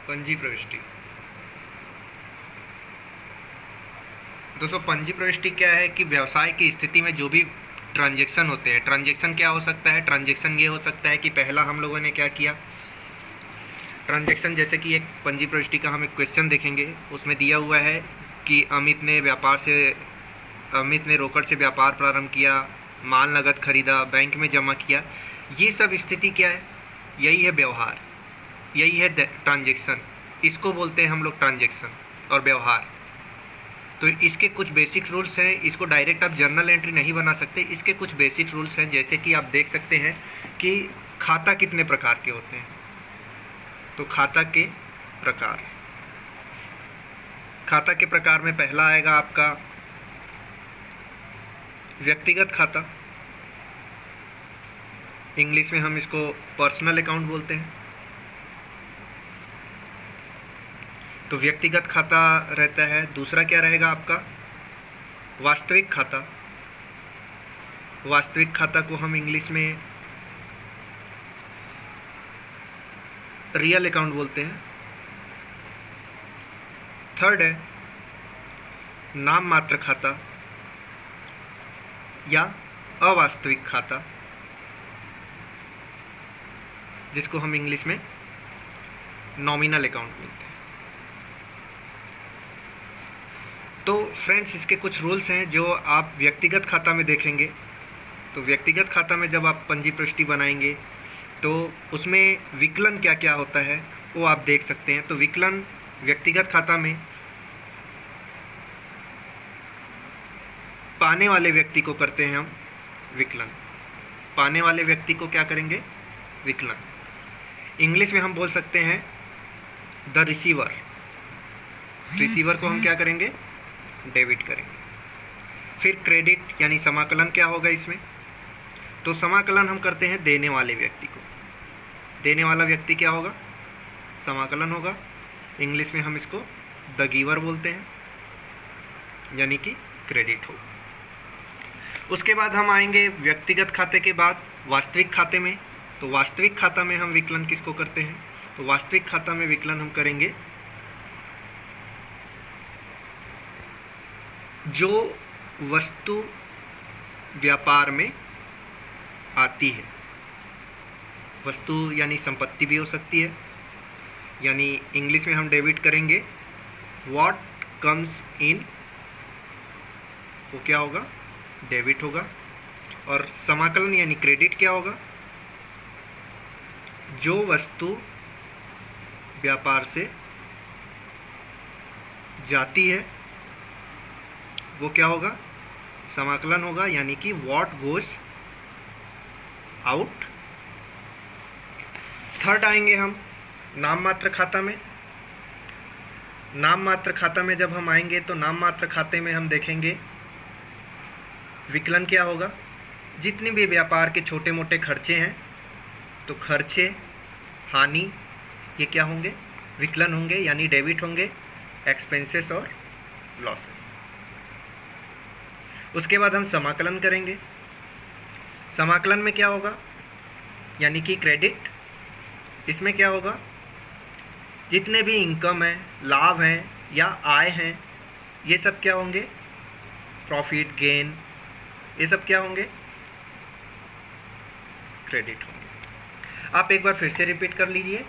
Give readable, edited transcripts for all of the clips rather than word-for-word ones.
पंजी प्रविष्टि। दोस्तों पंजी प्रविष्टि क्या है कि व्यवसाय की स्थिति में जो भी ट्रांजैक्शन होते हैं, ट्रांजैक्शन क्या हो सकता है, ट्रांजैक्शन ये हो सकता है कि पहला हम लोगों ने क्या किया, ट्रांजैक्शन जैसे कि एक पंजी प्रविष्टि का हम एक क्वेश्चन देखेंगे, उसमें दिया हुआ है कि अमित ने रोकड़ से व्यापार प्रारंभ किया, माल नगद खरीदा, बैंक में जमा किया। ये सब स्थिति क्या है, यही है व्यवहार, यही है ट्रांजैक्शन। इसको बोलते हैं हम लोग ट्रांजैक्शन और व्यवहार। तो इसके कुछ बेसिक रूल्स हैं, इसको डायरेक्ट आप जर्नल एंट्री नहीं बना सकते। इसके कुछ बेसिक रूल्स हैं, जैसे कि आप देख सकते हैं कि खाता कितने प्रकार के होते हैं। तो खाता के प्रकार में पहला आएगा आपका व्यक्तिगत खाता। इंग्लिश में हम इसको पर्सनल अकाउंट बोलते हैं। तो व्यक्तिगत खाता रहता है। दूसरा क्या रहेगा आपका वास्तविक खाता। वास्तविक खाता को हम इंग्लिश में रियल अकाउंट बोलते हैं। थर्ड है नाम मात्र खाता या अवास्तविक खाता, जिसको हम इंग्लिश में नॉमिनल अकाउंट बोलते हैं। तो फ्रेंड्स इसके कुछ रूल्स हैं जो आप व्यक्तिगत खाता में देखेंगे। तो व्यक्तिगत खाता में जब आप पंजी प्रविष्टि बनाएंगे तो उसमें विकलन क्या क्या होता है वो आप देख सकते हैं। तो विकलन व्यक्तिगत खाता में पाने वाले व्यक्ति को करते हैं हम विकलन। पाने वाले व्यक्ति को क्या करेंगे, विकलन। इंग्लिश में हम बोल सकते हैं द रिसीवर। रिसीवर को हम क्या करेंगे, डेबिट करेंगे। फिर क्रेडिट यानी समाकलन क्या होगा इसमें, तो समाकलन हम करते हैं देने वाले व्यक्ति को। देने वाला व्यक्ति क्या होगा, समाकलन होगा। इंग्लिश में हम इसको द गिवर बोलते हैं, यानी कि क्रेडिट होगा। उसके बाद हम आएंगे व्यक्तिगत खाते के बाद वास्तविक खाते में। तो वास्तविक खाता में हम विकलन किसको करते हैं, तो वास्तविक खाता में विकलन हम करेंगे जो वस्तु व्यापार में आती है। वस्तु यानी संपत्ति भी हो सकती है, यानी इंग्लिश में हम डेबिट करेंगे व्हाट कम्स इन, वो क्या होगा, डेबिट होगा। और समाकलन यानी क्रेडिट क्या होगा, जो वस्तु व्यापार से जाती है वो क्या होगा, समाकलन होगा, यानी कि व्हाट गोज आउट। थर्ड आएंगे हम नाम मात्र खाता में। नाम मात्र खाता में जब हम आएंगे तो नाम मात्र खाते में हम देखेंगे विकलन क्या होगा, जितने भी व्यापार के छोटे मोटे खर्चे हैं, तो खर्चे, हानि, ये क्या होंगे, विकलन होंगे, यानी डेबिट होंगे। एक्सपेंसेस और लॉसेस। उसके बाद हम समाकलन करेंगे। समाकलन में क्या होगा, यानी कि क्रेडिट। इसमें क्या होगा, जितने भी इनकम हैं, लाभ हैं या आय हैं, ये सब क्या होंगे, प्रॉफिट, गेन, ये सब क्या होंगे, क्रेडिट होंगे। आप एक बार फिर से रिपीट कर लीजिए।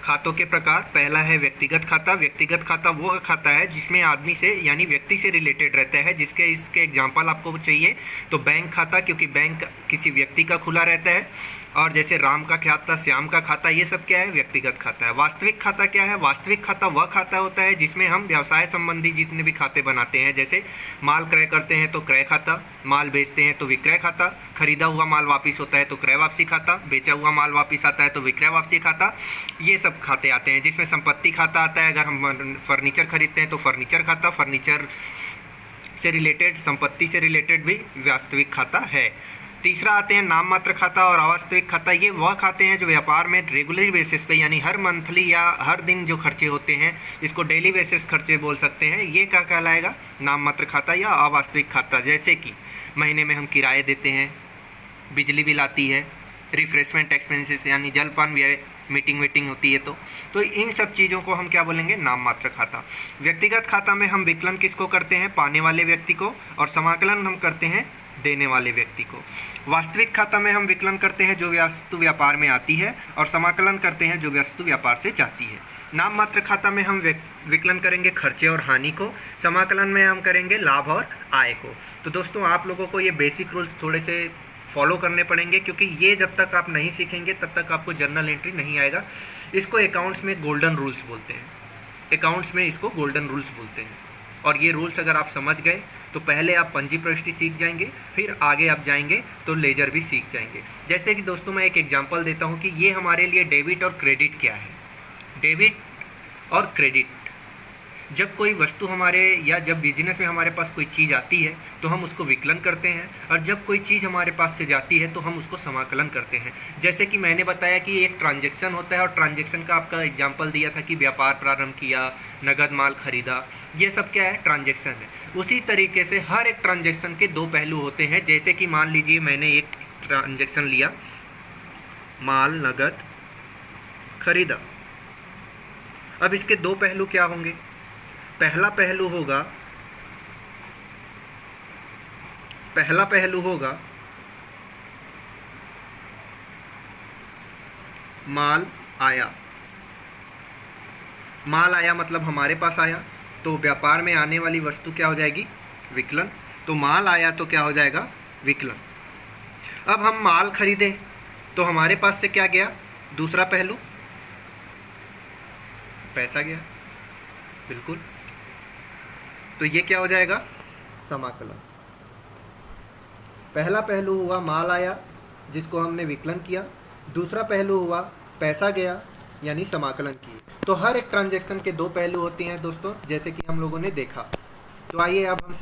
खातों के प्रकार, पहला है व्यक्तिगत खाता। व्यक्तिगत खाता वो खाता है जिसमें आदमी से यानी व्यक्ति से रिलेटेड रहता है, जिसके इसके एग्जाम्पल आपको चाहिए तो बैंक खाता, क्योंकि बैंक किसी व्यक्ति का खुला रहता है। और जैसे राम का खाता, श्याम का खाता, ये सब क्या है, व्यक्तिगत खाता है। वास्तविक खाता क्या है, वास्तविक खाता वह खाता होता है जिसमें हम व्यवसाय संबंधी जितने भी खाते बनाते हैं, जैसे माल क्रय करते हैं तो क्रय खाता, माल बेचते हैं तो विक्रय खाता, खरीदा हुआ माल वापस होता है तो क्रय वापसी खाता, बेचा हुआ माल वापस आता है तो विक्रय वापसी खाता। ये सब खाते आते हैं, जिसमें संपत्ति खाता आता है। अगर हम फर्नीचर खरीदते हैं तो फर्नीचर खाता, फर्नीचर से रिलेटेड, संपत्ति से रिलेटेड भी वास्तविक खाता है। तीसरा आते हैं नाम मात्र खाता और अवास्तविक खाता। ये वह खाते हैं जो व्यापार में रेगुलर बेसिस पे, यानी हर मंथली या हर दिन जो खर्चे होते हैं, इसको डेली बेसिस खर्चे बोल सकते हैं। ये क्या कहलाएगा, नाम मात्र खाता या अवास्तविक खाता। जैसे कि महीने में हम किराए देते हैं, बिजली बिल आती है, रिफ्रेशमेंट एक्सपेंसेस यानी जलपान व्यय मीटिंग वीटिंग होती है तो इन सब चीज़ों को हम क्या बोलेंगे, नाम मात्र खाता। व्यक्तिगत खाता में हम विकलन किसको करते हैं, पाने वाले व्यक्ति को, और समाकलन हम करते हैं देने वाले व्यक्ति को। वास्तविक खाता में हम विकलन करते हैं जो वस्तु व्यापार में आती है, और समाकलन करते हैं जो वस्तु व्यापार से जाती है। नाम मात्र खाता में हम विकलन करेंगे खर्चे और हानि को, समाकलन में हम करेंगे लाभ और आय को। तो दोस्तों आप लोगों को ये बेसिक रूल्स थोड़े से फॉलो करने पड़ेंगे, क्योंकि ये जब तक आप नहीं सीखेंगे तब तक आपको जर्नल एंट्री नहीं आएगा। इसको अकाउंट्स में गोल्डन रूल्स बोलते हैं, अकाउंट्स में इसको गोल्डन रूल्स बोलते हैं। और ये रूल्स अगर आप समझ गए तो पहले आप पंजी प्रविष्टि सीख जाएंगे, फिर आगे आप जाएंगे तो लेजर भी सीख जाएंगे। जैसे कि दोस्तों मैं एक एग्जांपल देता हूँ कि ये हमारे लिए डेबिट और क्रेडिट क्या है। डेबिट और क्रेडिट, जब कोई वस्तु हमारे या जब बिजनेस में हमारे पास कोई चीज़ आती है तो हम उसको विकलन करते हैं, और जब कोई चीज़ हमारे पास से जाती है तो हम उसको समाकलन करते हैं। जैसे कि मैंने बताया कि एक ट्रांजैक्शन होता है, और ट्रांजैक्शन का आपका एग्जांपल दिया था कि व्यापार प्रारंभ किया, नगद माल खरीदा, ये सब क्या है, ट्रांजैक्शन है। उसी तरीके से हर एक ट्रांजैक्शन के दो पहलू होते हैं। जैसे कि मान लीजिए मैंने एक ट्रांजैक्शन लिया, माल नगद खरीदा। अब इसके दो पहलू क्या होंगे, पहला पहलू होगा माल आया। माल आया मतलब हमारे पास आया, तो व्यापार में आने वाली वस्तु क्या हो जाएगी, विकलन। तो माल आया तो क्या हो जाएगा, विकलन। अब हम माल खरीदे तो हमारे पास से क्या गया, दूसरा पहलू, पैसा गया, बिल्कुल। तो ये क्या हो जाएगा, समाकलन। पहला पहलू हुआ माल आया जिसको हमने विकलन किया, दूसरा पहलू हुआ पैसा गया यानी समाकलन किए। तो हर एक ट्रांजैक्शन के दो पहलू होते हैं दोस्तों, जैसे कि हम लोगों ने देखा। तो आइए अब हम